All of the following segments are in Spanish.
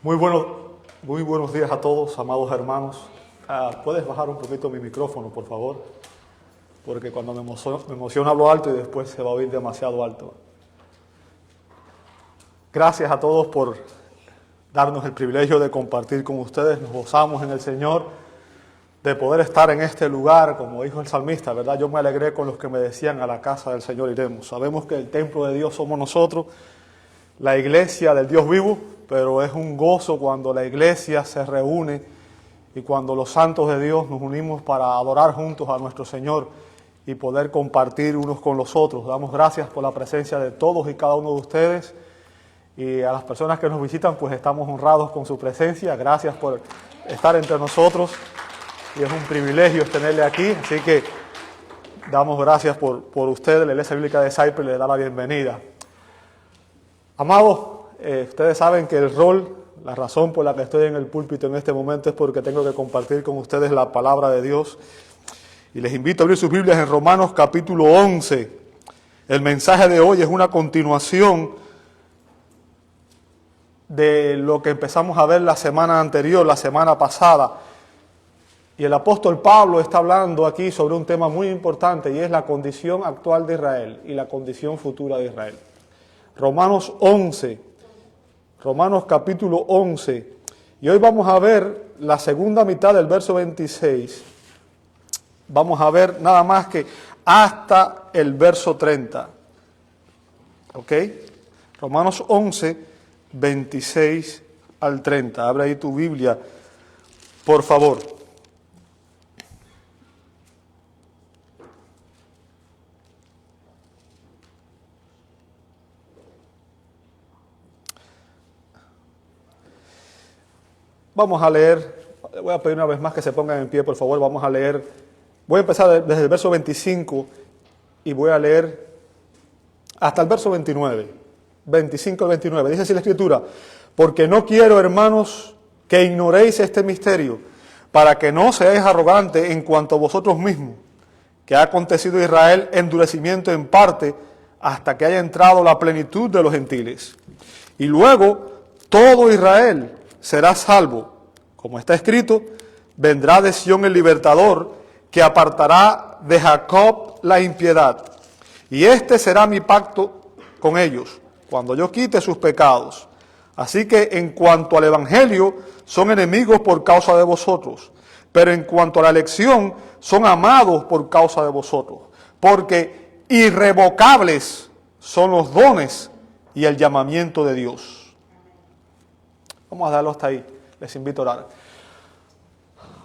Muy buenos días a todos, amados hermanos. ¿Puedes bajar un poquito mi micrófono, por favor? Porque cuando me emociono hablo alto y después se va a oír demasiado alto. Gracias a todos por darnos el privilegio de compartir con ustedes. Nos gozamos en el Señor de poder estar en este lugar, como dijo el salmista, ¿verdad? Yo me alegré con los que me decían: a la casa del Señor iremos. Sabemos que el templo de Dios somos nosotros, la iglesia del Dios vivo, pero es un gozo cuando la iglesia se reúne y cuando los santos de Dios nos unimos para adorar juntos a nuestro Señor y poder compartir unos con los otros. Damos gracias por la presencia de todos y cada uno de ustedes, y a las personas que nos visitan, pues estamos honrados con su presencia. Gracias por estar entre nosotros y es un privilegio tenerle aquí, así que damos gracias por usted. La Iglesia Bíblica de Cypress le da la bienvenida. Amados, ustedes saben que la razón por la que estoy en el púlpito en este momento es porque tengo que compartir con ustedes la palabra de Dios. Y les invito a abrir sus Biblias en Romanos capítulo 11. El mensaje de hoy es una continuación de lo que empezamos a ver la semana anterior, la semana pasada. Y el apóstol Pablo está hablando aquí sobre un tema muy importante, y es la condición actual de Israel y la condición futura de Israel. Romanos capítulo 11, y hoy vamos a ver la segunda mitad del verso 26. Vamos a ver nada más que hasta el verso 30. ¿Ok? Romanos 11, 26 al 30. Abre ahí tu Biblia, por favor. Vamos a leer, voy a pedir una vez más que se pongan en pie, por favor. Vamos a leer, voy a empezar desde el verso 25 y voy a leer hasta el verso 29, 25 al 29. Dice así la Escritura: porque no quiero, hermanos, que ignoréis este misterio, para que no seáis arrogantes en cuanto a vosotros mismos, que ha acontecido a Israel endurecimiento en parte, hasta que haya entrado la plenitud de los gentiles. Y luego todo Israel será salvo. Como está escrito: vendrá de Sión el libertador, que apartará de Jacob la impiedad. Y este será mi pacto con ellos, cuando yo quite sus pecados. Así que en cuanto al evangelio, son enemigos por causa de vosotros, pero en cuanto a la elección, son amados por causa de vosotros, porque irrevocables son los dones y el llamamiento de Dios. Vamos a darlo hasta ahí. Les invito a orar.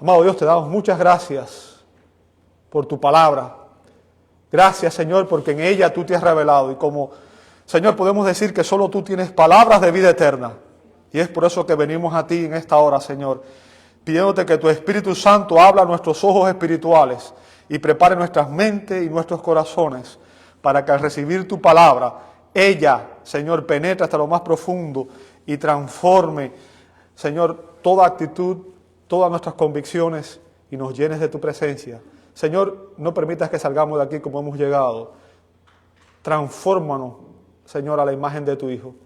Amado Dios, te damos muchas gracias por tu palabra. Gracias, Señor, porque en ella tú te has revelado. Y como, Señor, podemos decir que solo tú tienes palabras de vida eterna. Y es por eso que venimos a ti en esta hora, Señor, pidiéndote que tu Espíritu Santo habla a nuestros ojos espirituales y prepare nuestras mentes y nuestros corazones para que al recibir tu palabra, ella, Señor, penetre hasta lo más profundo y transforme, Señor, toda actitud, todas nuestras convicciones, y nos llenes de tu presencia. Señor, no permitas que salgamos de aquí como hemos llegado. Transfórmanos, Señor, a la imagen de tu Hijo.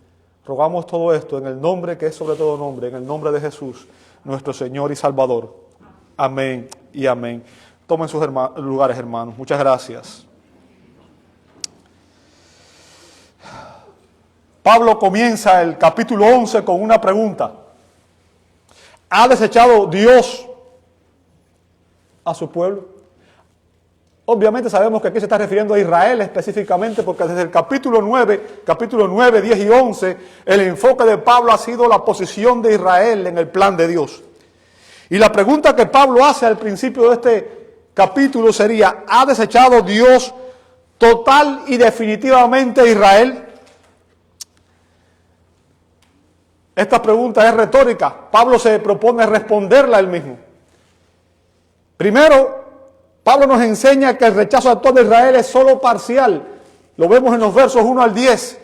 Rogamos todo esto en el nombre que es sobre todo nombre, en el nombre de Jesús, nuestro Señor y Salvador. Amén y amén. Tomen sus lugares, hermanos. Muchas gracias. Pablo comienza el capítulo 11 con una pregunta. ¿Ha desechado Dios a su pueblo? Obviamente sabemos que aquí se está refiriendo a Israel específicamente, porque desde el capítulo 9, 10 y 11, el enfoque de Pablo ha sido la posición de Israel en el plan de Dios. Y la pregunta que Pablo hace al principio de este capítulo sería: ¿ha desechado Dios total y definitivamente a Israel? Esta pregunta es retórica. Pablo se propone responderla él mismo. Primero, Pablo nos enseña que el rechazo actual de Israel es solo parcial. Lo vemos en los versos 1 al 10.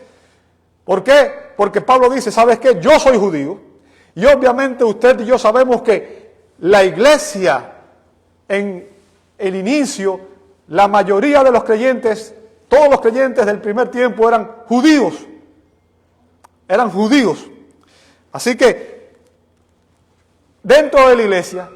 ¿Por qué? Porque Pablo dice: ¿sabes qué? Yo soy judío. Y obviamente usted y yo sabemos que la iglesia, en el inicio, la mayoría de los creyentes, todos los creyentes del primer tiempo eran judíos. Eran judíos. Así que dentro de la iglesia,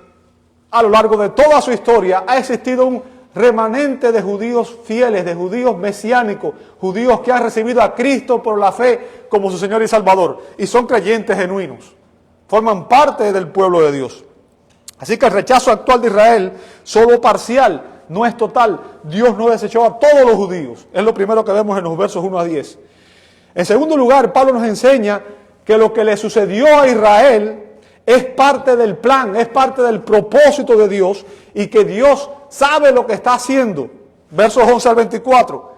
a lo largo de toda su historia, ha existido un remanente de judíos fieles, de judíos mesiánicos, judíos que han recibido a Cristo por la fe como su Señor y Salvador, y son creyentes genuinos, forman parte del pueblo de Dios. Así que el rechazo actual de Israel, solo parcial, no es total. Dios no desechó a todos los judíos. Es lo primero que vemos en los versos 1 a 10. En segundo lugar, Pablo nos enseña que lo que le sucedió a Israel es parte del plan, es parte del propósito de Dios, y que Dios sabe lo que está haciendo. Versos 11 al 24.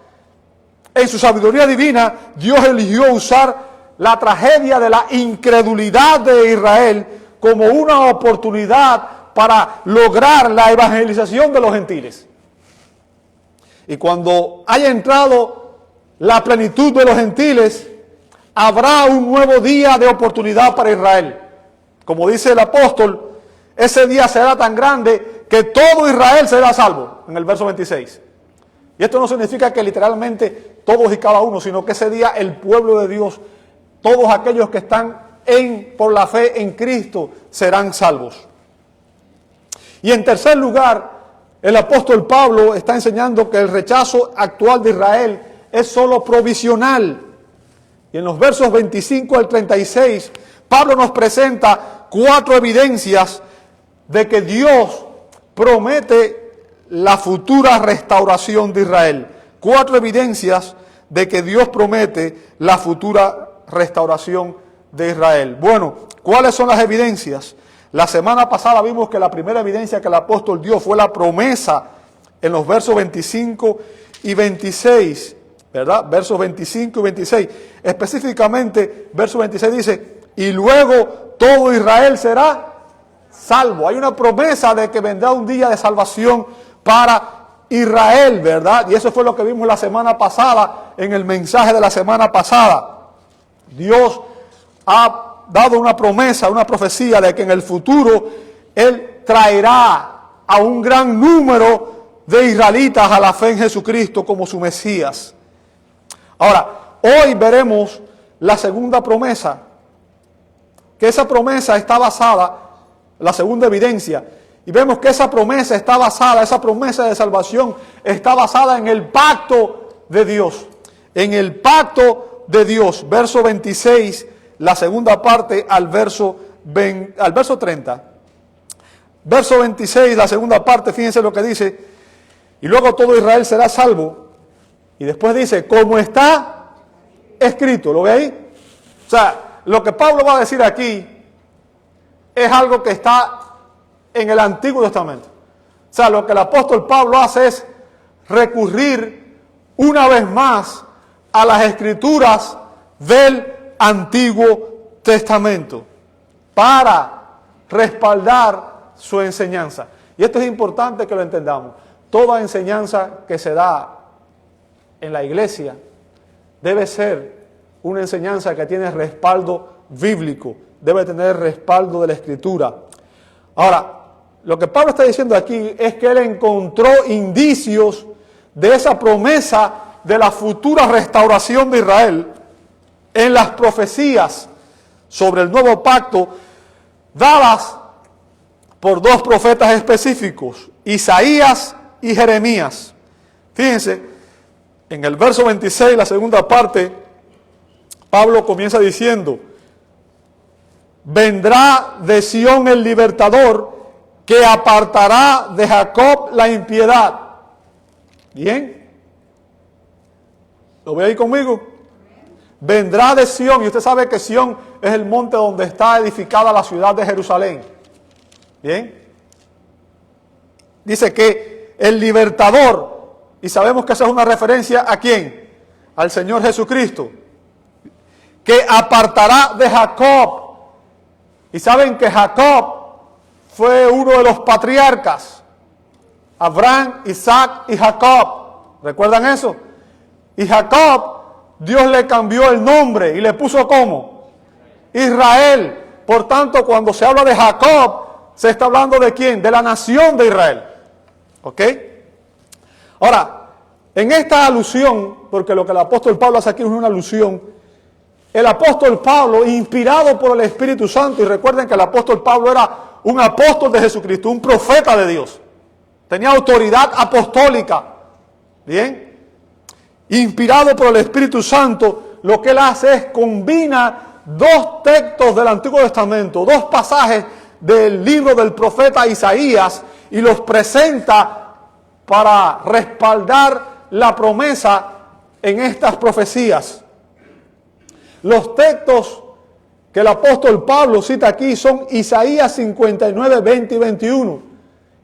En su sabiduría divina, Dios eligió usar la tragedia de la incredulidad de Israel como una oportunidad para lograr la evangelización de los gentiles. Y cuando haya entrado la plenitud de los gentiles, habrá un nuevo día de oportunidad para Israel. Como dice el apóstol, ese día será tan grande que todo Israel será salvo, en el verso 26. Y esto no significa que literalmente todos y cada uno, sino que ese día el pueblo de Dios, todos aquellos que están por la fe en Cristo, serán salvos. Y en tercer lugar, el apóstol Pablo está enseñando que el rechazo actual de Israel es solo provisional. Y en los versos 25 al 36, Pablo nos presenta 4 evidencias de que Dios promete la futura restauración de Israel. 4 evidencias de que Dios promete la futura restauración de Israel. Bueno, ¿cuáles son las evidencias? La semana pasada vimos que la primera evidencia que el apóstol dio fue la promesa en los versos 25 y 26, ¿verdad? Versos 25 y 26. Específicamente, verso 26 dice, y luego todo Israel será salvo. Hay una promesa de que vendrá un día de salvación para Israel, ¿verdad? Y eso fue lo que vimos la semana pasada, en el mensaje de la semana pasada. Dios ha dado una promesa, una profecía de que en el futuro Él traerá a un gran número de israelitas a la fe en Jesucristo como su Mesías. Ahora, hoy veremos la segunda promesa, que esa promesa está basada, la segunda evidencia, y vemos que esa promesa está basada, esa promesa de salvación está basada en el pacto de Dios, en el pacto de Dios. Verso 26, la segunda parte al verso 30. Verso 26, la segunda parte, fíjense lo que dice, y luego todo Israel será salvo. Y después dice, como está escrito, ¿lo ve ahí? O sea, lo que Pablo va a decir aquí es algo que está en el Antiguo Testamento. O sea, lo que el apóstol Pablo hace es recurrir una vez más a las escrituras del Antiguo Testamento para respaldar su enseñanza. Y esto es importante que lo entendamos. Toda enseñanza que se da en la iglesia debe ser una enseñanza que tiene respaldo bíblico, debe tener respaldo de la Escritura. Ahora, lo que Pablo está diciendo aquí es que él encontró indicios de esa promesa de la futura restauración de Israel en las profecías sobre el nuevo pacto dadas por 2 profetas específicos, Isaías y Jeremías. Fíjense, en el verso 26, la segunda parte, Pablo comienza diciendo, vendrá de Sión el libertador que apartará de Jacob la impiedad. ¿Bien? ¿Lo ve ahí conmigo? Vendrá de Sión, y usted sabe que Sión es el monte donde está edificada la ciudad de Jerusalén. ¿Bien? Dice que el libertador, y sabemos que esa es una referencia ¿a quién? Al Señor Jesucristo, que apartará de Jacob. Y saben que Jacob fue uno de los patriarcas, Abraham, Isaac y Jacob. ¿Recuerdan eso? Y Jacob, Dios le cambió el nombre y le puso ¿cómo? Israel. Por tanto, cuando se habla de Jacob, se está hablando ¿de quién? De la nación de Israel. ¿Ok? Ahora, en esta alusión, porque lo que el apóstol Pablo hace aquí es una alusión, el apóstol Pablo, inspirado por el Espíritu Santo, y recuerden que el apóstol Pablo era un apóstol de Jesucristo, un profeta de Dios, tenía autoridad apostólica, ¿bien? Inspirado por el Espíritu Santo, lo que él hace es combina dos textos del Antiguo Testamento, dos pasajes del libro del profeta Isaías, y los presenta para respaldar la promesa en estas profecías. Los textos que el apóstol Pablo cita aquí son Isaías 59, 20 y 21.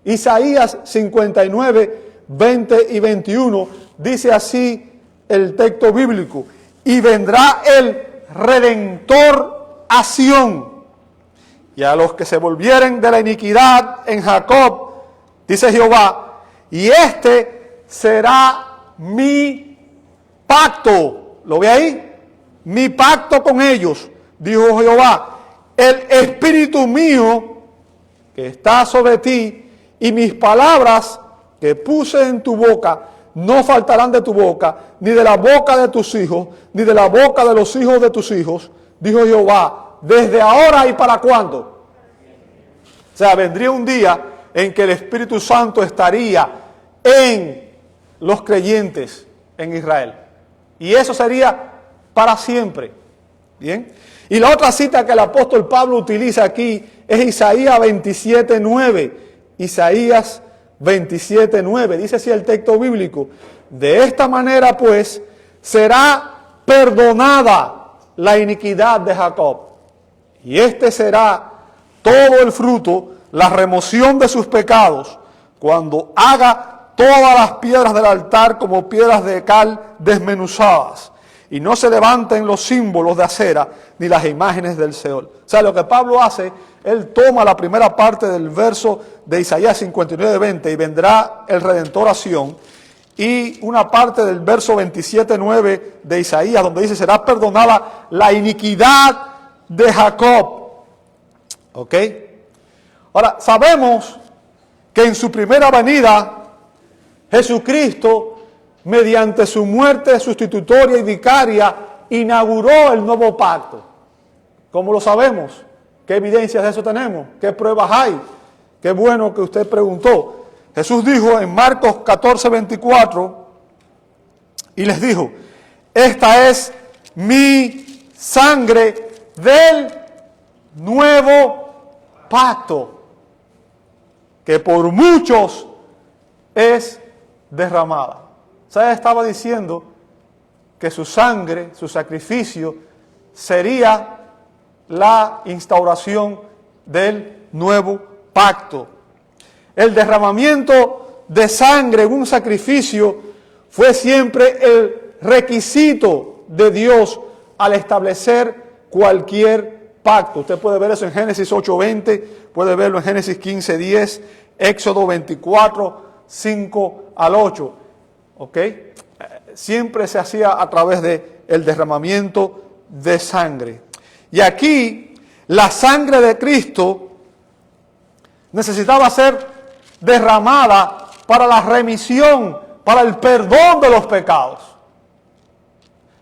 Isaías 59, 20 y 21. Dice así el texto bíblico: y vendrá el Redentor a Sión, y a los que se volvieren de la iniquidad en Jacob, dice Jehová, y este será mi pacto. ¿Lo ve ahí? Mi pacto con ellos, dijo Jehová, el espíritu mío que está sobre ti, y mis palabras que puse en tu boca no faltarán de tu boca, ni de la boca de tus hijos, ni de la boca de los hijos de tus hijos, dijo Jehová, desde ahora y para cuándo. O sea, vendría un día en que el Espíritu Santo estaría en los creyentes en Israel. Y eso sería para siempre. Bien. Y la otra cita que el apóstol Pablo utiliza aquí es Isaías 27, 9. Isaías 27, 9. Dice así el texto bíblico: de esta manera pues será perdonada la iniquidad de Jacob, y este será todo el fruto, la remoción de sus pecados, cuando haga todas las piedras del altar como piedras de cal desmenuzadas, y no se levanten los símbolos de acera ni las imágenes del Seol. O sea, lo que Pablo hace, él toma la primera parte del verso de Isaías 59, 20, y vendrá el Redentor a Sión, y una parte del verso 27, 9 de Isaías, donde dice, será perdonada la iniquidad de Jacob. ¿Ok? Ahora, sabemos que en su primera venida, Jesucristo, mediante su muerte sustitutoria y vicaria, inauguró el nuevo pacto. ¿Cómo lo sabemos? ¿Qué evidencias de eso tenemos? ¿Qué pruebas hay? Qué bueno que usted preguntó. Jesús dijo en Marcos 14, 24, y les dijo, esta es mi sangre del nuevo pacto, que por muchos es derramada. O sea, estaba diciendo que su sangre, su sacrificio, sería la instauración del nuevo pacto. El derramamiento de sangre en un sacrificio fue siempre el requisito de Dios al establecer cualquier pacto. Usted puede ver eso en Génesis 8:20, puede verlo en Génesis 15:10, Éxodo 24, 5 al 8. ¿Ok? Siempre se hacía a través del derramamiento de sangre. Y aquí, la sangre de Cristo necesitaba ser derramada para la remisión, para el perdón de los pecados.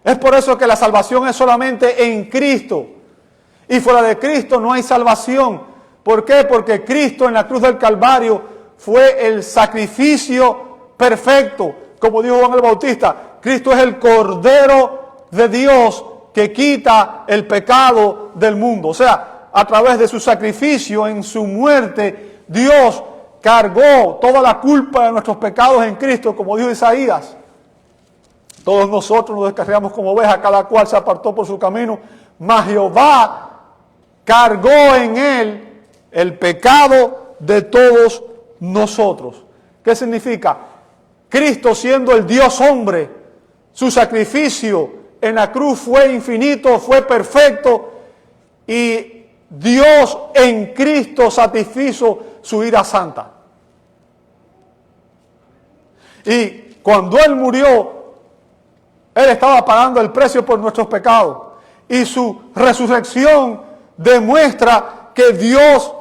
Es por eso que la salvación es solamente en Cristo. Y fuera de Cristo no hay salvación. ¿Por qué? Porque Cristo en la cruz del Calvario fue el sacrificio perfecto. Como dijo Juan el Bautista, Cristo es el Cordero de Dios que quita el pecado del mundo. O sea, a través de su sacrificio, en su muerte, Dios cargó toda la culpa de nuestros pecados en Cristo, como dijo Isaías. Todos nosotros nos descarriamos como ovejas, cada cual se apartó por su camino, mas Jehová cargó en él el pecado de todos nosotros. ¿Qué significa? Cristo, siendo el Dios hombre, su sacrificio en la cruz fue infinito, fue perfecto, y Dios en Cristo satisfizo su ira santa. Y cuando Él murió, Él estaba pagando el precio por nuestros pecados. Y su resurrección demuestra que Dios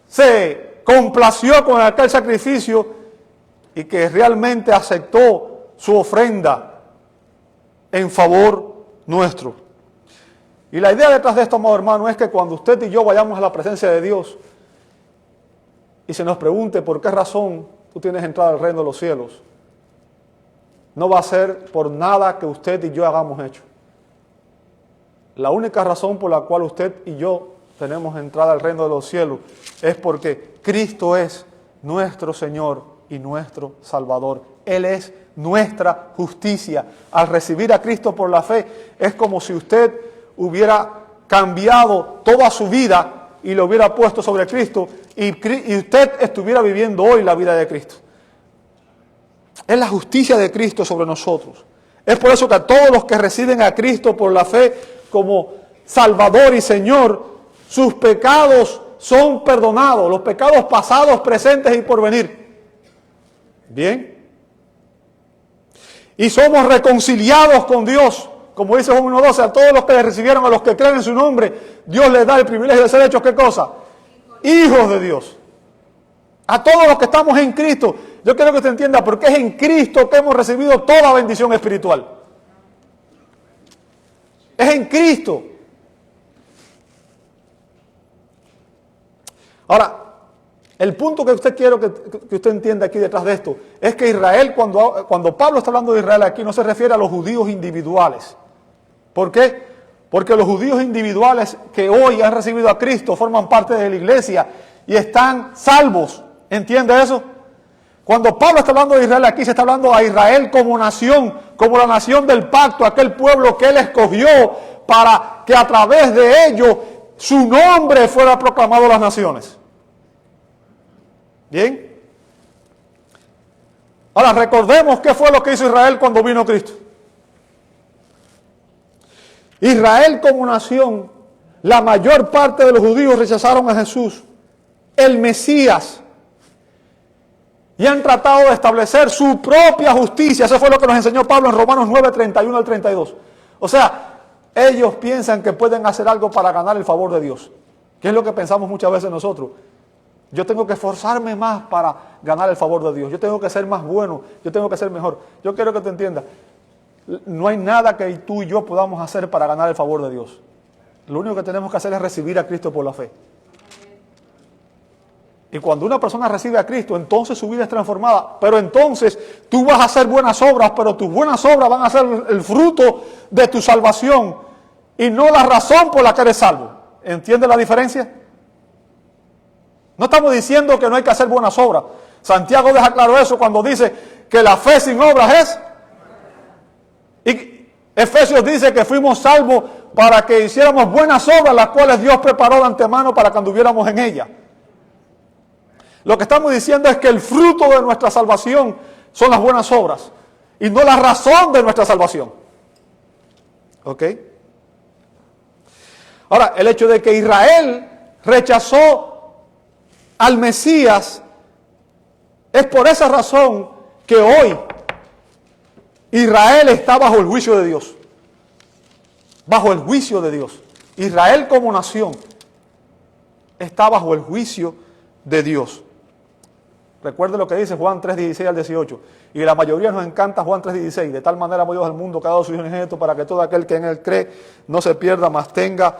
se complació con aquel sacrificio y que realmente aceptó su ofrenda en favor nuestro. Y la idea detrás de esto, amado hermano, es que cuando usted y yo vayamos a la presencia de Dios y se nos pregunte por qué razón tú tienes entrada al reino de los cielos, no va a ser por nada que usted y yo hagamos hecho. La única razón por la cual usted y yo tenemos entrada al reino de los cielos es porque Cristo es nuestro Señor y nuestro Salvador. Él es nuestra justicia. Al recibir a Cristo por la fe, es como si usted hubiera cambiado toda su vida y lo hubiera puesto sobre Cristo y usted estuviera viviendo hoy la vida de Cristo. Es la justicia de Cristo sobre nosotros. Es por eso que a todos los que reciben a Cristo por la fe como Salvador y Señor, sus pecados son perdonados, los pecados pasados, presentes y por venir. Bien. Y somos reconciliados con Dios. Como dice Juan 1:12, a todos los que le recibieron, a los que creen en su nombre, Dios les da el privilegio de ser hechos, ¿qué cosa? Hijos de Dios. A todos los que estamos en Cristo. Yo quiero que usted entienda, porque es en Cristo que hemos recibido toda bendición espiritual. Es en Cristo. Ahora, el punto que usted quiero que usted entienda aquí detrás de esto, es que Israel, cuando Pablo está hablando de Israel aquí, no se refiere a los judíos individuales. ¿Por qué? Porque los judíos individuales que hoy han recibido a Cristo forman parte de la iglesia y están salvos. ¿Entiende eso? Cuando Pablo está hablando de Israel aquí, se está hablando a Israel como nación, como la nación del pacto, aquel pueblo que él escogió para que a través de ellos su nombre fuera proclamado a las naciones. ¿Bien? Ahora recordemos qué fue lo que hizo Israel cuando vino Cristo. Israel como nación, la mayor parte de los judíos rechazaron a Jesús, el Mesías, y han tratado de establecer su propia justicia. Eso fue lo que nos enseñó Pablo en Romanos 9, 31 al 32. O sea, ellos piensan que pueden hacer algo para ganar el favor de Dios. ¿Qué es lo que pensamos muchas veces nosotros? Yo tengo que esforzarme más para ganar el favor de Dios. Yo tengo que ser más bueno. Yo tengo que ser mejor. Yo quiero que te entiendas. No hay nada que tú y yo podamos hacer para ganar el favor de Dios. Lo único que tenemos que hacer es recibir a Cristo por la fe. Y cuando una persona recibe a Cristo, entonces su vida es transformada. Pero entonces tú vas a hacer buenas obras, pero tus buenas obras van a ser el fruto de tu salvación y no la razón por la que eres salvo. ¿Entiendes la diferencia? No estamos diciendo que no hay que hacer buenas obras. Santiago deja claro eso cuando dice que la fe sin obras es. Y Efesios dice que fuimos salvos para que hiciéramos buenas obras, las cuales Dios preparó de antemano para que anduviéramos en ellas. Lo que estamos diciendo es que el fruto de nuestra salvación son las buenas obras y no la razón de nuestra salvación. ¿Ok? Ahora, el hecho de que Israel rechazó al Mesías es por esa razón que hoy Israel está bajo el juicio de Dios. Bajo el juicio de Dios. Israel como nación está bajo el juicio de Dios. Recuerde lo que dice Juan 3:16 al 18. Y la mayoría nos encanta Juan 3:16. De tal manera amó Dios al mundo que ha dado su Hijo unigénito para que todo aquel que en él cree no se pierda, mas tenga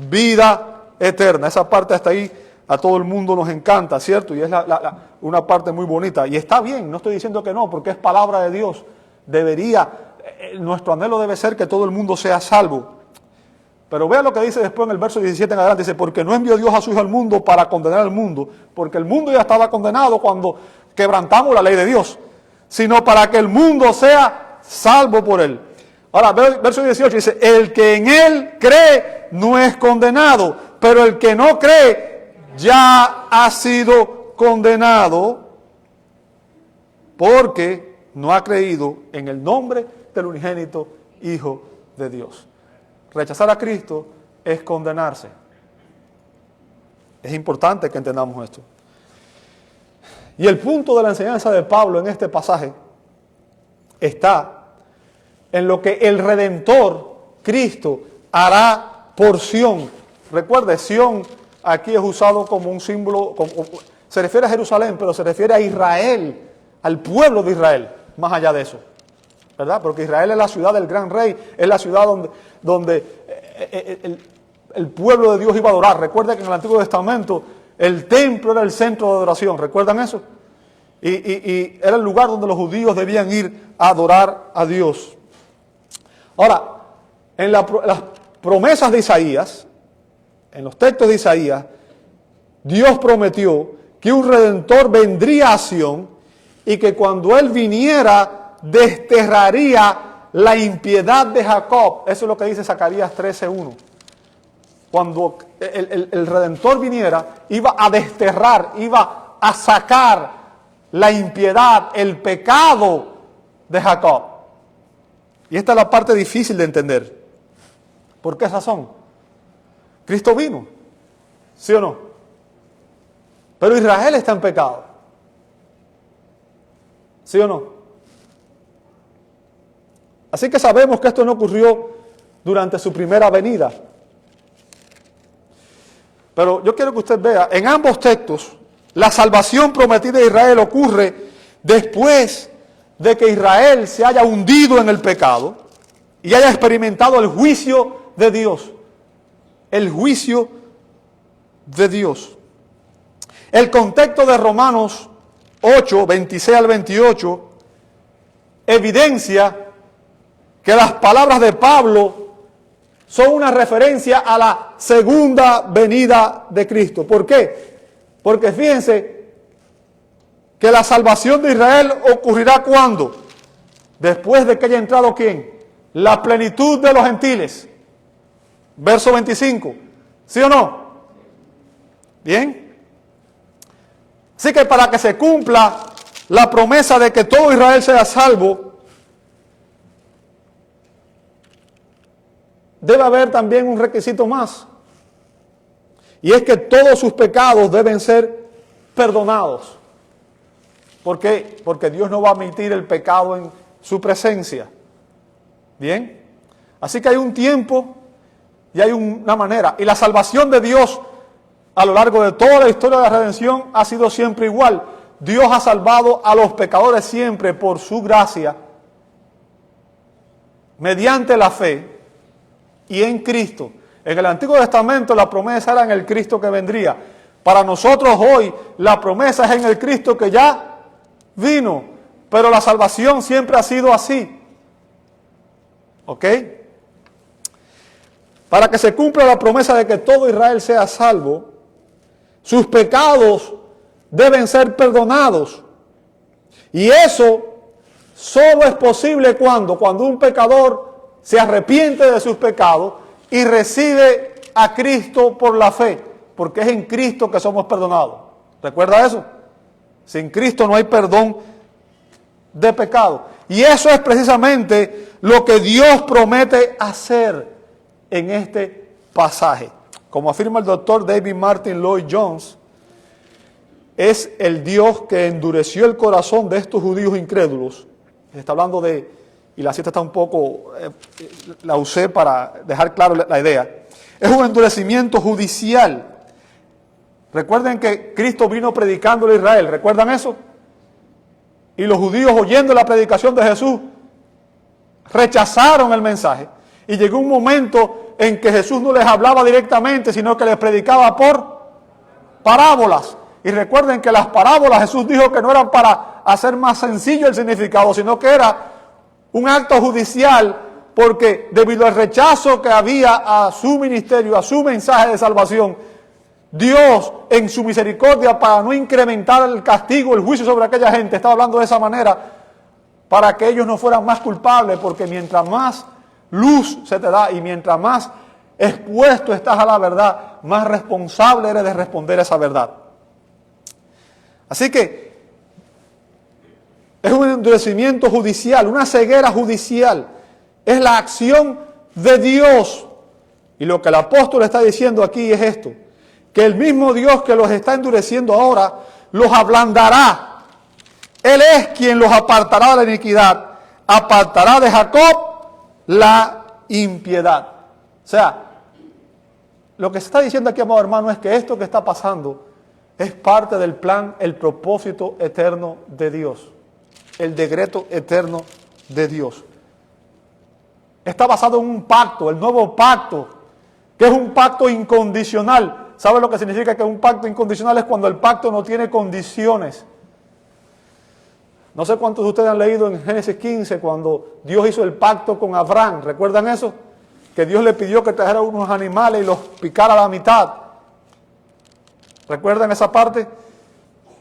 vida eterna. Esa parte hasta ahí a todo el mundo nos encanta, ¿cierto? Y es una parte muy bonita. Y está bien, no estoy diciendo que no, porque es palabra de Dios. Nuestro anhelo debe ser que todo el mundo sea salvo. Pero vea lo que dice después en el verso 17 en adelante. Dice, porque no envió Dios a su Hijo al mundo para condenar al mundo, porque el mundo ya estaba condenado cuando quebrantamos la ley de Dios, sino para que el mundo sea salvo por él. Ahora, verso 18 dice, el que en él cree no es condenado, pero el que no cree ya ha sido condenado porque no ha creído en el nombre del unigénito Hijo de Dios. Rechazar a Cristo es condenarse. Es importante que entendamos esto. Y el punto de la enseñanza de Pablo en este pasaje está en lo que el Redentor, Cristo, hará por Sión. Recuerde, Sión aquí es usado como un símbolo, se refiere a Jerusalén, pero se refiere a Israel, al pueblo de Israel, más allá de eso. ¿Verdad? Porque Israel es la ciudad del gran rey, es la ciudad donde el pueblo de Dios iba a adorar. Recuerda que en el Antiguo Testamento el templo era el centro de adoración. ¿Recuerdan eso? Y era el lugar donde los judíos debían ir a adorar a Dios. Ahora, en las promesas de Isaías, en los textos de Isaías, Dios prometió que un Redentor vendría a Sión y que cuando Él viniera desterraría la impiedad de Jacob. Eso es lo que dice Zacarías 13:1. Cuando el Redentor viniera, iba a desterrar, iba a sacar la impiedad, el pecado de Jacob. Y esta es la parte difícil de entender. ¿Por qué razón? Cristo vino, ¿sí o no? Pero Israel está en pecado, ¿sí o no? Así que sabemos que esto no ocurrió durante su primera venida. Pero yo quiero que usted vea, en ambos textos, la salvación prometida de Israel ocurre después de que Israel se haya hundido en el pecado y haya experimentado el juicio de Dios. El juicio de Dios. El contexto de Romanos 8, 26 al 28, evidencia que las palabras de Pablo son una referencia a la segunda venida de Cristo. ¿Por qué? Porque fíjense que la salvación de Israel ocurrirá ¿cuándo? Después de que haya entrado ¿quién? La plenitud de los gentiles. Verso 25. ¿Sí o no? Bien. Así que para que se cumpla la promesa de que todo Israel sea salvo, debe haber también un requisito más. Y es que todos sus pecados deben ser perdonados. ¿Por qué? Porque Dios no va a admitir el pecado en su presencia. Bien. Así que hay un tiempo y hay una manera. Y la salvación de Dios a lo largo de toda la historia de la redención ha sido siempre igual. Dios ha salvado a los pecadores siempre por su gracia, mediante la fe y en Cristo. En el Antiguo Testamento la promesa era en el Cristo que vendría. Para nosotros hoy la promesa es en el Cristo que ya vino. Pero la salvación siempre ha sido así. ¿Ok? Para que se cumpla la promesa de que todo Israel sea salvo, sus pecados deben ser perdonados. Y eso solo es posible cuando un pecador se arrepiente de sus pecados y recibe a Cristo por la fe, porque es en Cristo que somos perdonados. ¿Recuerda eso? Sin Cristo no hay perdón de pecado. Y eso es precisamente lo que Dios promete hacer en este pasaje. Como afirma el doctor David Martin Lloyd Jones, es el Dios que endureció el corazón de estos judíos incrédulos. Está hablando de, y la cita está un poco, la usé para dejar claro la idea. Es un endurecimiento judicial. Recuerden que Cristo vino predicándole a Israel, ¿recuerdan eso? Y los judíos, oyendo la predicación de Jesús, rechazaron el mensaje. Y llegó un momento en que Jesús no les hablaba directamente, sino que les predicaba por parábolas. Y recuerden que las parábolas Jesús dijo que no eran para hacer más sencillo el significado, sino que era un acto judicial, porque debido al rechazo que había a su ministerio, a su mensaje de salvación, Dios en su misericordia, para no incrementar el castigo, el juicio sobre aquella gente, estaba hablando de esa manera para que ellos no fueran más culpables, porque mientras más luz se te da y mientras más expuesto estás a la verdad, más responsable eres de responder a esa verdad. Así que es un endurecimiento judicial, una ceguera judicial. Es la acción de Dios. Y lo que el apóstol está diciendo aquí es esto: que el mismo Dios que los está endureciendo ahora, los ablandará. Él es quien los apartará de la iniquidad, apartará de Jacob la impiedad. O sea, lo que se está diciendo aquí, amado hermano, es que esto que está pasando es parte del plan, el propósito eterno de Dios, el decreto eterno de Dios. Está basado en un pacto, el nuevo pacto que es un pacto incondicional. ¿Sabe lo que significa que un pacto incondicional? Es cuando el pacto no tiene condiciones. No sé cuántos de ustedes han leído en Génesis 15 cuando Dios hizo el pacto con Abraham. ¿Recuerdan eso? Que Dios le pidió que trajera unos animales y los picara a la mitad. ¿Recuerdan esa parte?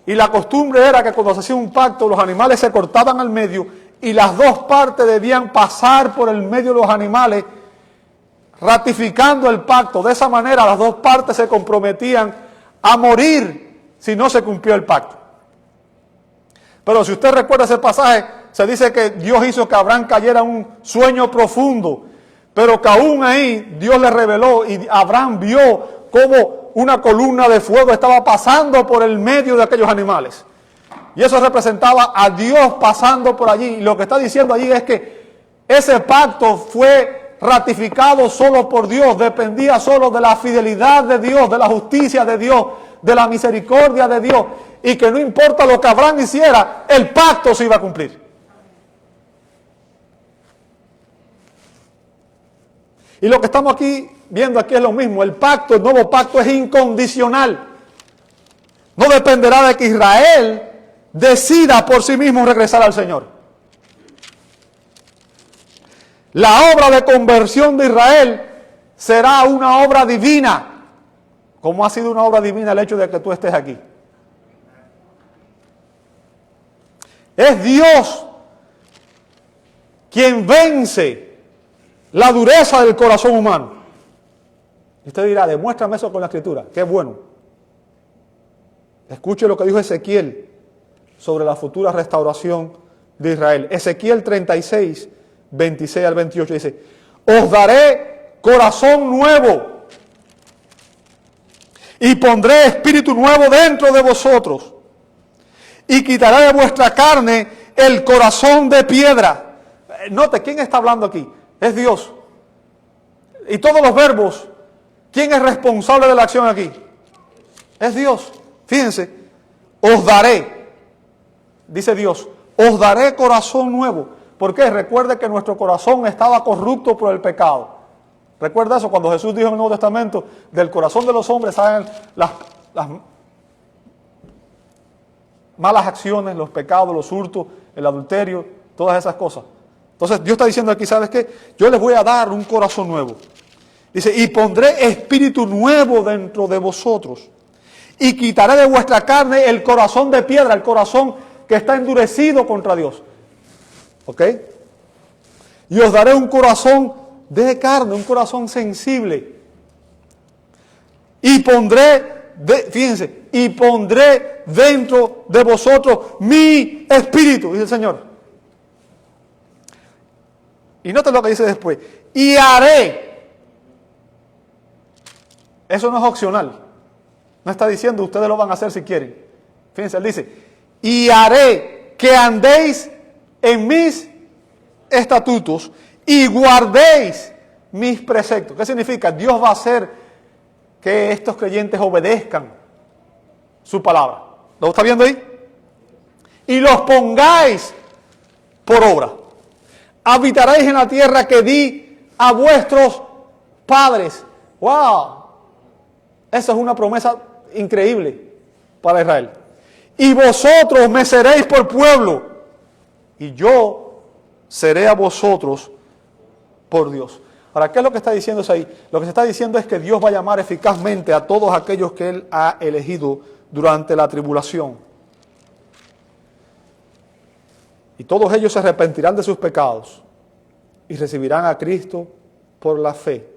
Y la costumbre era que cuando se hacía un pacto, los animales se cortaban al medio y las dos partes debían pasar por el medio de los animales, ratificando el pacto. De esa manera las dos partes se comprometían a morir si no se cumplió el pacto. Pero si usted recuerda ese pasaje, se dice que Dios hizo que Abraham cayera en un sueño profundo, pero que aún ahí Dios le reveló y Abraham vio cómo una columna de fuego estaba pasando por el medio de aquellos animales. Y eso representaba a Dios pasando por allí. Y lo que está diciendo allí es que ese pacto fue ratificado solo por Dios, dependía solo de la fidelidad de Dios, de la justicia de Dios, de la misericordia de Dios, y que no importa lo que Abraham hiciera, el pacto se iba a cumplir. Y lo que estamos viendo aquí es lo mismo. El pacto, el nuevo pacto es incondicional. No dependerá de que Israel decida por sí mismo regresar al Señor. La obra de conversión de Israel será una obra divina, como ha sido una obra divina el hecho de que tú estés aquí. Es Dios quien vence la dureza del corazón humano. Y usted dirá, demuéstrame eso con la Escritura. Qué bueno. Escuche lo que dijo Ezequiel sobre la futura restauración de Israel. Ezequiel 36, 26 al 28 dice: os daré corazón nuevo y pondré espíritu nuevo dentro de vosotros y quitaré de vuestra carne el corazón de piedra. Note, ¿quién está hablando aquí? Es Dios. Y todos los verbos, ¿quién es responsable de la acción aquí? Es Dios. Fíjense, os daré, dice Dios, os daré corazón nuevo. ¿Por qué? Recuerde que nuestro corazón estaba corrupto por el pecado. Recuerda eso cuando Jesús dijo en el Nuevo Testamento, del corazón de los hombres salen las malas acciones, los pecados, los hurtos, el adulterio, todas esas cosas. Entonces Dios está diciendo aquí, ¿sabes qué? Yo les voy a dar un corazón nuevo. Dice, y pondré espíritu nuevo dentro de vosotros. Y quitaré de vuestra carne el corazón de piedra, el corazón que está endurecido contra Dios. ¿Ok? Y os daré un corazón de carne, un corazón sensible. Y pondré, fíjense, y pondré dentro de vosotros mi espíritu, dice el Señor. Y noten lo que dice después. Y haré. Eso no es opcional. No está diciendo ustedes lo van a hacer si quieren. Fíjense, él dice, y haré que andéis en mis estatutos y guardéis mis preceptos. ¿Qué significa? Dios va a hacer que estos creyentes obedezcan su palabra. ¿Lo está viendo ahí? Y los pongáis por obra. Habitaréis en la tierra que di a vuestros padres. ¡Wow! Esa es una promesa increíble para Israel. Y vosotros me seréis por pueblo, y yo seré a vosotros por Dios. Ahora, ¿qué es lo que está diciendo ahí? Lo que se está diciendo es que Dios va a llamar eficazmente a todos aquellos que Él ha elegido durante la tribulación. Y todos ellos se arrepentirán de sus pecados y recibirán a Cristo por la fe.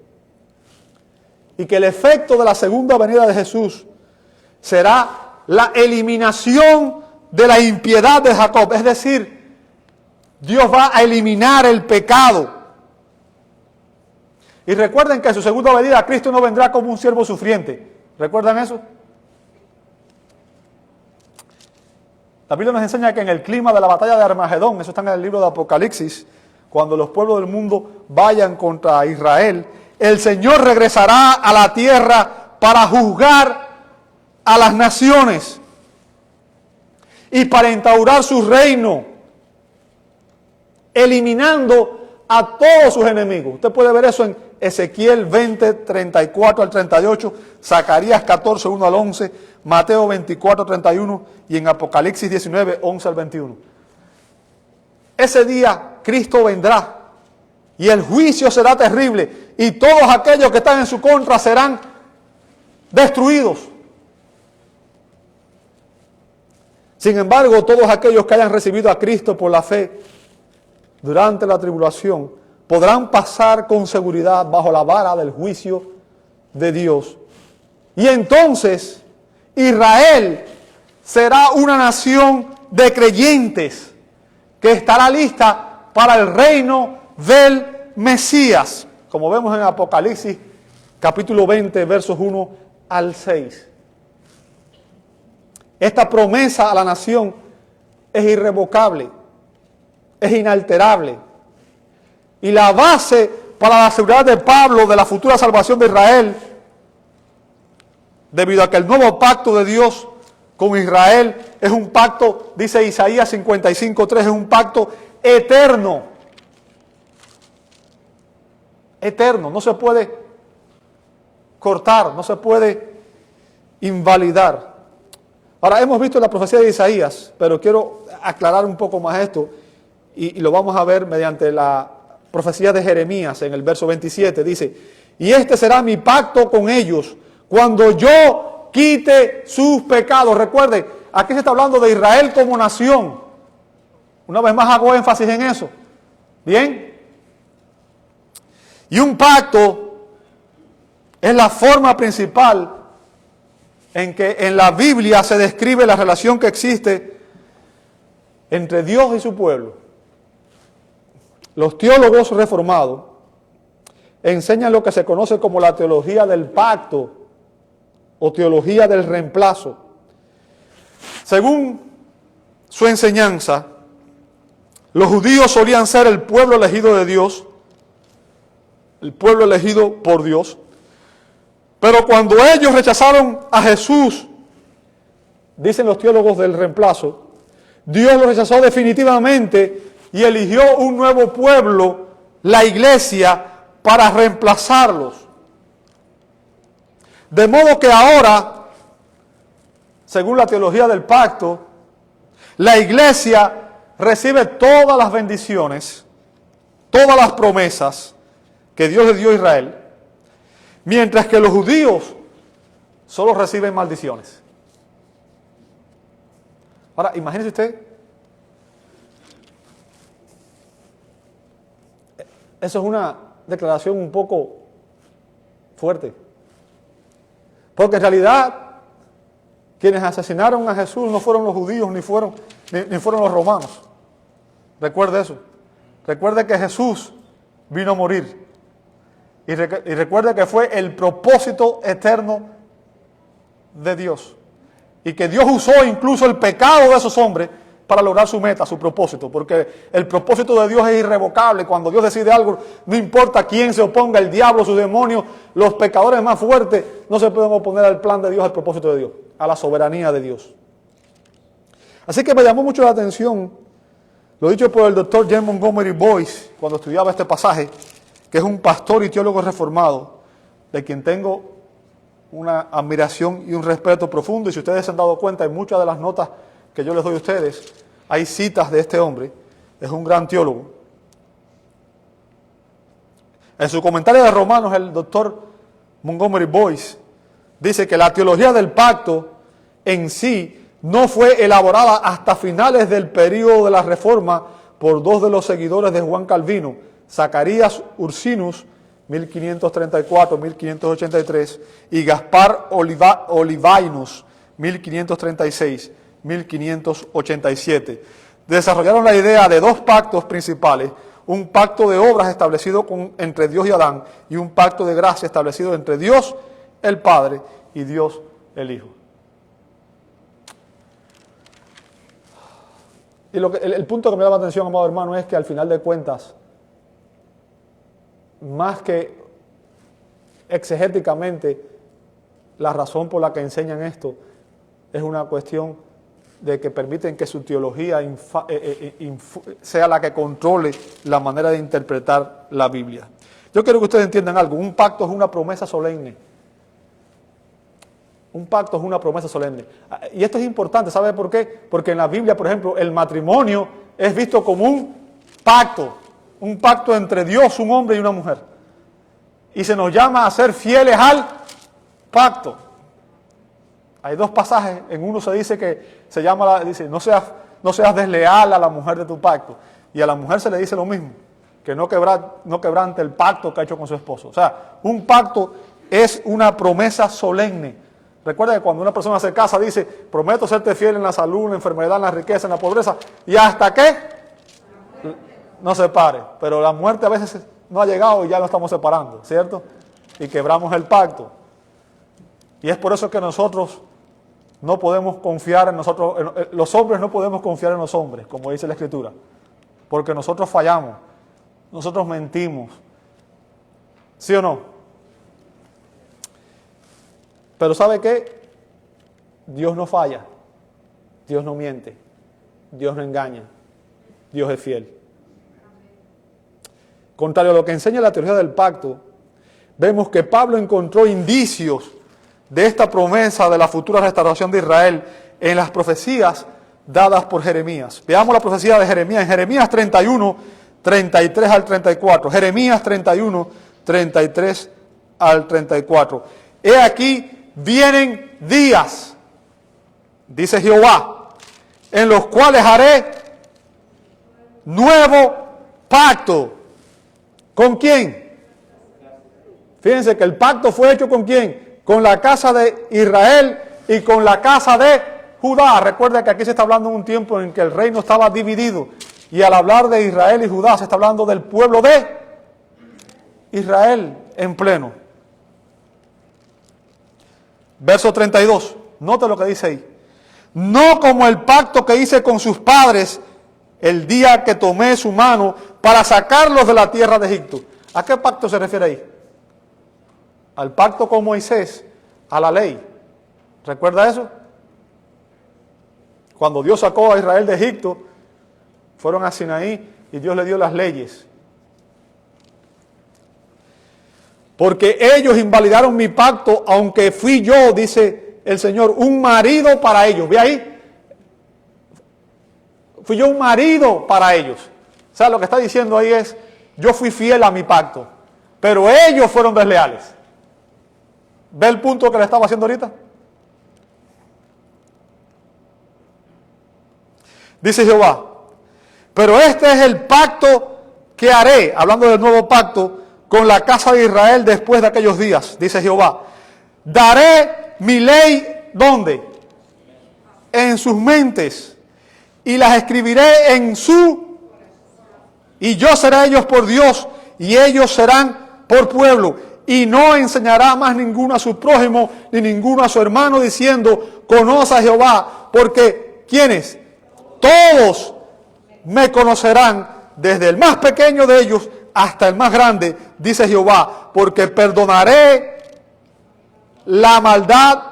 Y que el efecto de la segunda venida de Jesús será la eliminación de la impiedad de Jacob. Es decir, Dios va a eliminar el pecado. Y recuerden que en su segunda venida Cristo no vendrá como un siervo sufriente. ¿Recuerdan eso? La Biblia nos enseña que en el clima de la batalla de Armagedón, eso está en el libro de Apocalipsis, cuando los pueblos del mundo vayan contra Israel, el Señor regresará a la tierra para juzgar a las naciones y para instaurar su reino, eliminando a todos sus enemigos. Usted puede ver eso Ezequiel 20, 34 al 38, Zacarías 14, 1 al 11, Mateo 24, 31 y en Apocalipsis 19, 11 al 21. Ese día Cristo vendrá y el juicio será terrible y todos aquellos que están en su contra serán destruidos. Sin embargo, todos aquellos que hayan recibido a Cristo por la fe durante la tribulación podrán pasar con seguridad bajo la vara del juicio de Dios. Y entonces Israel será una nación de creyentes que estará lista para el reino del Mesías, como vemos en Apocalipsis capítulo 20, versos 1 al 6. Esta promesa a la nación es irrevocable, es inalterable. Y la base para la seguridad de Pablo de la futura salvación de Israel, debido a que el nuevo pacto de Dios con Israel es un pacto, dice Isaías 55:3, es un pacto eterno. Eterno, no se puede cortar, no se puede invalidar. Ahora, hemos visto la profecía de Isaías, pero quiero aclarar un poco más esto y lo vamos a ver mediante la profecía de Jeremías en el verso 27. Dice, y este será mi pacto con ellos cuando yo quite sus pecados. Recuerde, aquí se está hablando de Israel como nación. Una vez más hago énfasis en eso. ¿Bien? Y un pacto es la forma principal en que en la Biblia se describe la relación que existe entre Dios y su pueblo. Los teólogos reformados enseñan lo que se conoce como la teología del pacto o teología del reemplazo. Según su enseñanza, los judíos solían ser el pueblo elegido de Dios, el pueblo elegido por Dios, pero cuando ellos rechazaron a Jesús, dicen los teólogos del reemplazo, Dios lo rechazó definitivamente y eligió un nuevo pueblo, la iglesia, para reemplazarlos. De modo que ahora, según la teología del pacto, la iglesia recibe todas las bendiciones, todas las promesas que Dios le dio a Israel, mientras que los judíos solo reciben maldiciones. Ahora, imagínese usted, eso es una declaración un poco fuerte, porque en realidad quienes asesinaron a Jesús no fueron los judíos ni fueron los romanos. Recuerde eso. Recuerde que Jesús vino a morir. Y recuerde que fue el propósito eterno de Dios. Y que Dios usó incluso el pecado de esos hombres para lograr su meta, su propósito. Porque el propósito de Dios es irrevocable. Cuando Dios decide algo, no importa quién se oponga, el diablo, sus demonios, los pecadores más fuertes, no se pueden oponer al plan de Dios, al propósito de Dios, a la soberanía de Dios. Así que me llamó mucho la atención lo dicho por el doctor J. Montgomery Boyce cuando estudiaba este pasaje, que es un pastor y teólogo reformado, de quien tengo una admiración y un respeto profundo. Y si ustedes se han dado cuenta, en muchas de las notas que yo les doy a ustedes, hay citas de este hombre. Es un gran teólogo. En su comentario de Romanos, el doctor Montgomery Boyce dice que la teología del pacto en sí no fue elaborada hasta finales del período de la Reforma por dos de los seguidores de Juan Calvino, Zacarías Ursinus, 1534-1583, y Gaspar Olivainus, 1536-1587. Desarrollaron la idea de dos pactos principales, un pacto de obras establecido entre Dios y Adán, y un pacto de gracia establecido entre Dios el Padre y Dios el Hijo. Y el punto que me llama la atención, amado hermano, es que al final de cuentas, más que exegéticamente, la razón por la que enseñan esto es una cuestión de que permiten que su teología sea la que controle la manera de interpretar la Biblia. Yo quiero que ustedes entiendan algo. Un pacto es una promesa solemne. Un pacto es una promesa solemne. Y esto es importante, ¿sabe por qué? Porque en la Biblia, por ejemplo, el matrimonio es visto como un pacto entre Dios, un hombre y una mujer. Y se nos llama a ser fieles al pacto. Hay dos pasajes, en uno se dice que dice, no seas desleal a la mujer de tu pacto. Y a la mujer se le dice lo mismo, que no quebrante el pacto que ha hecho con su esposo. O sea, un pacto es una promesa solemne. Recuerda que cuando una persona se casa dice, prometo serte fiel en la salud, en la enfermedad, en la riqueza, en la pobreza, y hasta que no se separe. Pero la muerte a veces no ha llegado y ya nos estamos separando, ¿cierto? Y quebramos el pacto. Y es por eso que nosotros no podemos confiar en nosotros, los hombres no podemos confiar en los hombres, como dice la Escritura, porque nosotros fallamos, nosotros mentimos, ¿sí o no? Pero ¿sabe qué? Dios no falla, Dios no miente, Dios no engaña, Dios es fiel. Contrario a lo que enseña la teología del pacto, vemos que Pablo encontró indicios de esta promesa de la futura restauración de Israel en las profecías dadas por Jeremías. Veamos la profecía de Jeremías, en Jeremías 31, 33 al 34. Jeremías 31, 33 al 34. He aquí, vienen días, dice Jehová, en los cuales haré nuevo pacto. ¿Con quién? Fíjense que el pacto fue hecho ¿con quién? Con la casa de Israel y con la casa de Judá. Recuerda que aquí se está hablando de un tiempo en que el reino estaba dividido. Y al hablar de Israel y Judá se está hablando del pueblo de Israel en pleno. Verso 32, note lo que dice ahí. No como el pacto que hice con sus padres el día que tomé su mano para sacarlos de la tierra de Egipto. ¿A qué pacto se refiere ahí? Al pacto con Moisés, a la ley. ¿Recuerda eso? Cuando Dios sacó a Israel de Egipto, fueron a Sinaí y Dios le dio las leyes. Porque ellos invalidaron mi pacto, aunque fui yo, dice el Señor, un marido para ellos. ¿Ve ahí? Fui yo un marido para ellos. O sea, lo que está diciendo ahí es, yo fui fiel a mi pacto, pero ellos fueron desleales. ¿Ve el punto que le estaba haciendo ahorita? Dice Jehová, pero este es el pacto que haré, hablando del nuevo pacto, con la casa de Israel después de aquellos días, dice Jehová. Daré mi ley, ¿dónde? En sus mentes, y las escribiré y yo seré ellos por Dios, y ellos serán por pueblo, y no enseñará más ninguno a su prójimo, ni ninguno a su hermano, diciendo, conoce a Jehová, porque, ¿quiénes? Todos me conocerán, desde el más pequeño de ellos hasta el más grande, dice Jehová, porque perdonaré la maldad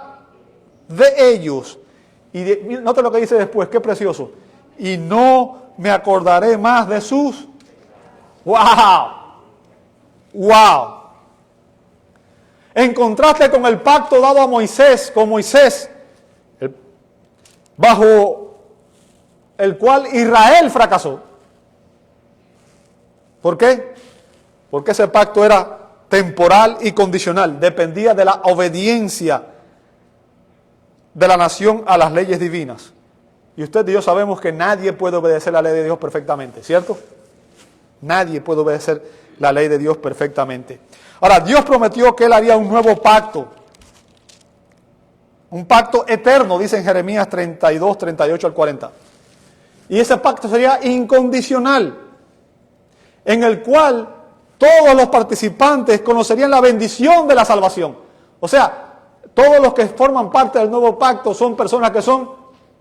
de ellos. Y note lo que dice después, qué precioso. Y no me acordaré más de sus... ¡Wow! ¡Wow! En contraste con el pacto dado a Moisés, con Moisés, bajo el cual Israel fracasó. ¿Por qué? Porque ese pacto era temporal y condicional, dependía de la obediencia de la nación a las leyes divinas. Y usted y yo sabemos que nadie puede obedecer la ley de Dios perfectamente, ¿cierto? Nadie puede obedecer la ley de Dios perfectamente. Ahora, Dios prometió que Él haría un nuevo pacto. Un pacto eterno, dice en Jeremías 32, 38 al 40. Y ese pacto sería incondicional, en el cual todos los participantes conocerían la bendición de la salvación. O sea, todos los que forman parte del nuevo pacto son personas que son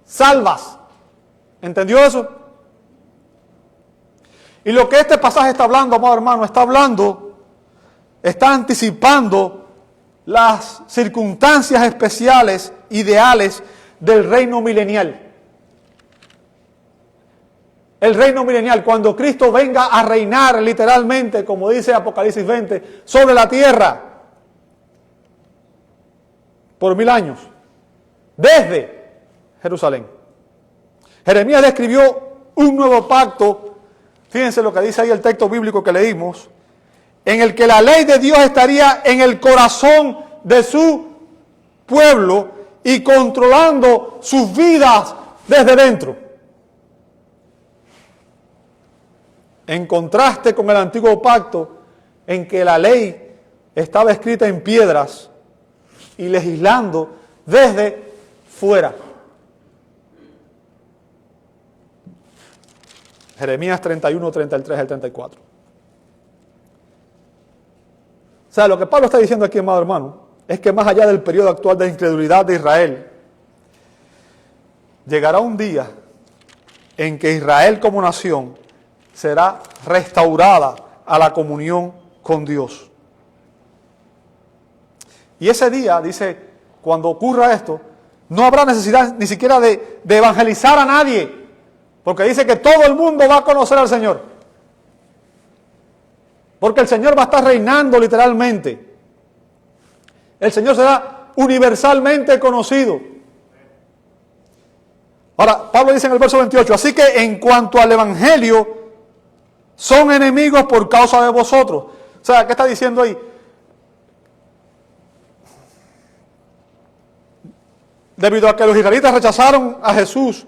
salvas. ¿Entendió eso? Y lo que este pasaje está hablando, amado hermano, está anticipando las circunstancias especiales, ideales del reino milenial. el reino milenial, cuando Cristo venga a reinar literalmente, como dice Apocalipsis 20, sobre la tierra por 1000 años, desde Jerusalén. Jeremías describió un nuevo pacto, fíjense lo que dice ahí el texto bíblico que leímos, en el que la ley de Dios estaría en el corazón de su pueblo y controlando sus vidas desde dentro. En contraste con el antiguo pacto, en que la ley estaba escrita en piedras y legislando desde fuera. Jeremías 31, 33 al 34. O sea, lo que Pablo está diciendo aquí, amado hermano, es que más allá del periodo actual de incredulidad de Israel, llegará un día en que Israel como nación será restaurada a la comunión con Dios. Y ese día, dice, cuando ocurra esto, no habrá necesidad ni siquiera de evangelizar a nadie, porque dice que todo el mundo va a conocer al Señor. Porque el Señor va a estar reinando literalmente. El Señor será universalmente conocido. Ahora, Pablo dice en el verso 28, así que en cuanto al Evangelio, son enemigos por causa de vosotros. O sea, ¿qué está diciendo ahí? Debido a que los israelitas rechazaron a Jesús,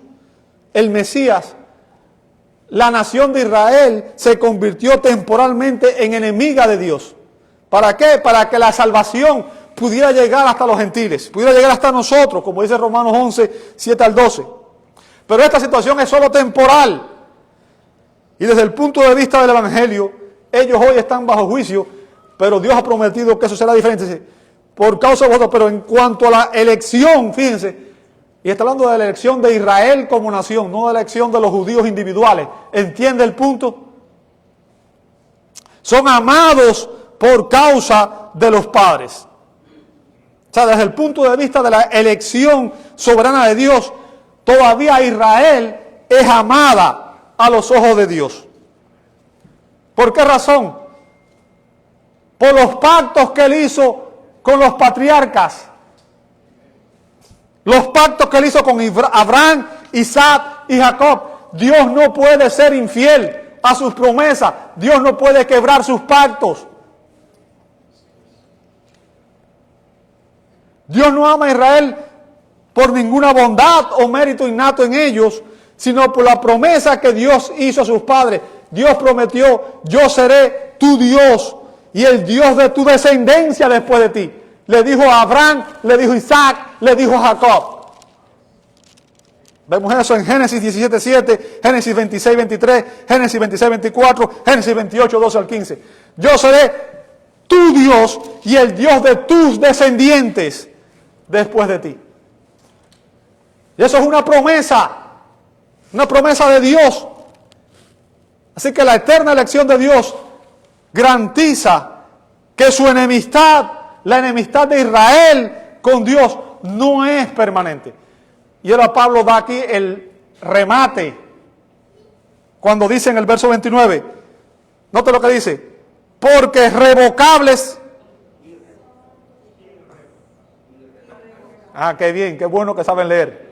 el Mesías, la nación de Israel se convirtió temporalmente en enemiga de Dios. ¿Para qué? Para que la salvación pudiera llegar hasta los gentiles, pudiera llegar hasta nosotros, como dice Romanos 11, 7 al 12. Pero esta situación es solo temporal. Y desde el punto de vista del Evangelio, ellos hoy están bajo juicio, pero Dios ha prometido que eso será diferente. Dice, por causa de vosotros, pero en cuanto a la elección, fíjense, y está hablando de la elección de Israel como nación, no de la elección de los judíos individuales. ¿Entiende el punto? Son amados por causa de los padres. O sea, desde el punto de vista de la elección soberana de Dios, todavía Israel es amada a los ojos de Dios. ¿Por qué razón? Por los pactos que él hizo con los patriarcas. Los pactos que él hizo con Abraham, Isaac y Jacob. Dios no puede ser infiel a sus promesas. Dios no puede quebrar sus pactos. Dios no ama a Israel por ninguna bondad o mérito innato en ellos, sino por la promesa que Dios hizo a sus padres. Dios prometió, yo seré tu Dios y el Dios de tu descendencia después de ti. Le dijo a Abraham, le dijo a Isaac, le dijo a Jacob. Vemos eso en Génesis 17:7, Génesis 26:23, Génesis 26:24, Génesis 28:12 al 15. Yo seré tu Dios y el Dios de tus descendientes después de ti. Y eso es una promesa de Dios. Así que la eterna elección de Dios garantiza que su enemistad, la enemistad de Israel con Dios, no es permanente. Y ahora Pablo da aquí el remate cuando dice en el verso 29, note lo que dice, porque revocables. Ah, qué bien, qué bueno que saben leer.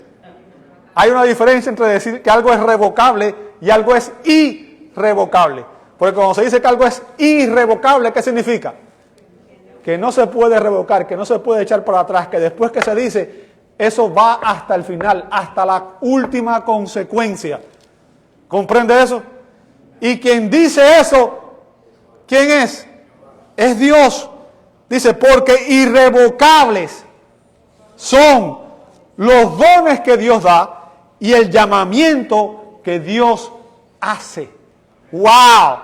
Hay una diferencia entre decir que algo es revocable y algo es irrevocable. Porque cuando se dice que algo es irrevocable, ¿qué significa? Que no se puede revocar, que no se puede echar para atrás, que después que se dice, eso va hasta el final, hasta la última consecuencia. ¿Comprende eso? Y quien dice eso, ¿quién es? Es Dios. Dice, porque irrevocables son los dones que Dios da y el llamamiento que Dios hace. ¡Wow!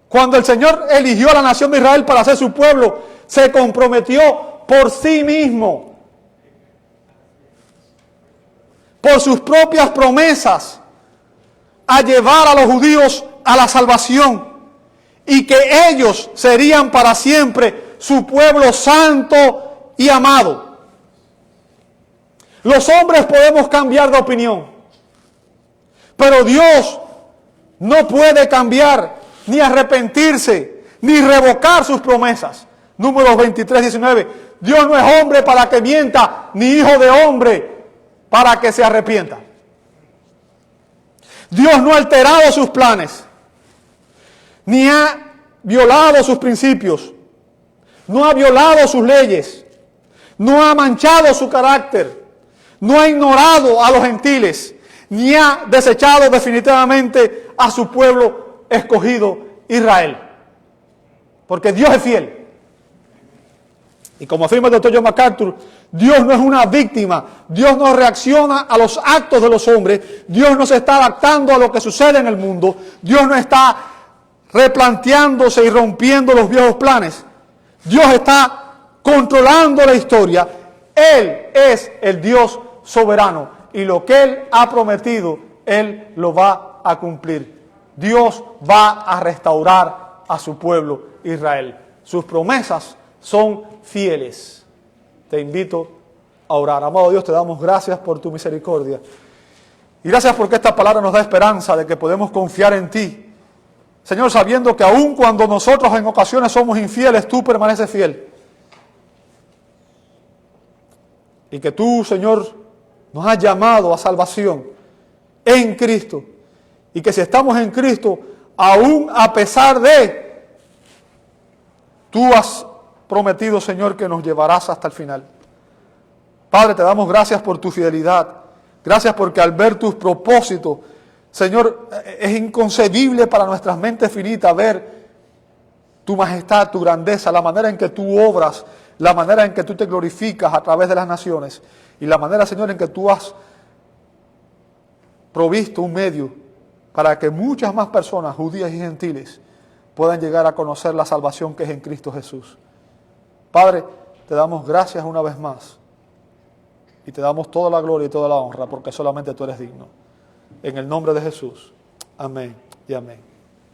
Cuando el Señor eligió a la nación de Israel para ser su pueblo, se comprometió por sí mismo, por sus propias promesas, a llevar a los judíos a la salvación y que ellos serían para siempre su pueblo santo y amado. Los hombres podemos cambiar de opinión. Pero Dios no puede cambiar, ni arrepentirse, ni revocar sus promesas. Números 23, 19. Dios no es hombre para que mienta, ni hijo de hombre para que se arrepienta. Dios no ha alterado sus planes, ni ha violado sus principios, no ha violado sus leyes, no ha manchado su carácter, no ha ignorado a los gentiles, ni ha desechado definitivamente a su pueblo escogido, Israel. Porque Dios es fiel. Y como afirma el doctor John MacArthur, Dios no es una víctima, Dios no reacciona a los actos de los hombres, Dios no se está adaptando a lo que sucede en el mundo, Dios no está replanteándose y rompiendo los viejos planes. Dios está controlando la historia. Él es el Dios soberano y lo que Él ha prometido, Él lo va a cumplir. Dios va a restaurar a su pueblo Israel. Sus promesas son fieles. Te invito a orar. Amado Dios, te damos gracias por tu misericordia. Y gracias porque esta palabra nos da esperanza de que podemos confiar en ti. Señor, sabiendo que aun cuando nosotros en ocasiones somos infieles, tú permaneces fiel. Y que tú, Señor, nos has llamado a salvación en Cristo. Y que si estamos en Cristo, aún a pesar de, tú has prometido, Señor, que nos llevarás hasta el final. Padre, te damos gracias por tu fidelidad. Gracias porque al ver tus propósitos, Señor, es inconcebible para nuestras mentes finitas ver tu majestad, tu grandeza, la manera en que tú obras, la manera en que tú te glorificas a través de las naciones y la manera, Señor, en que tú has provisto un medio para que muchas más personas, judías y gentiles, puedan llegar a conocer la salvación que es en Cristo Jesús. Padre, te damos gracias una vez más y te damos toda la gloria y toda la honra porque solamente tú eres digno. En el nombre de Jesús. Amén y amén.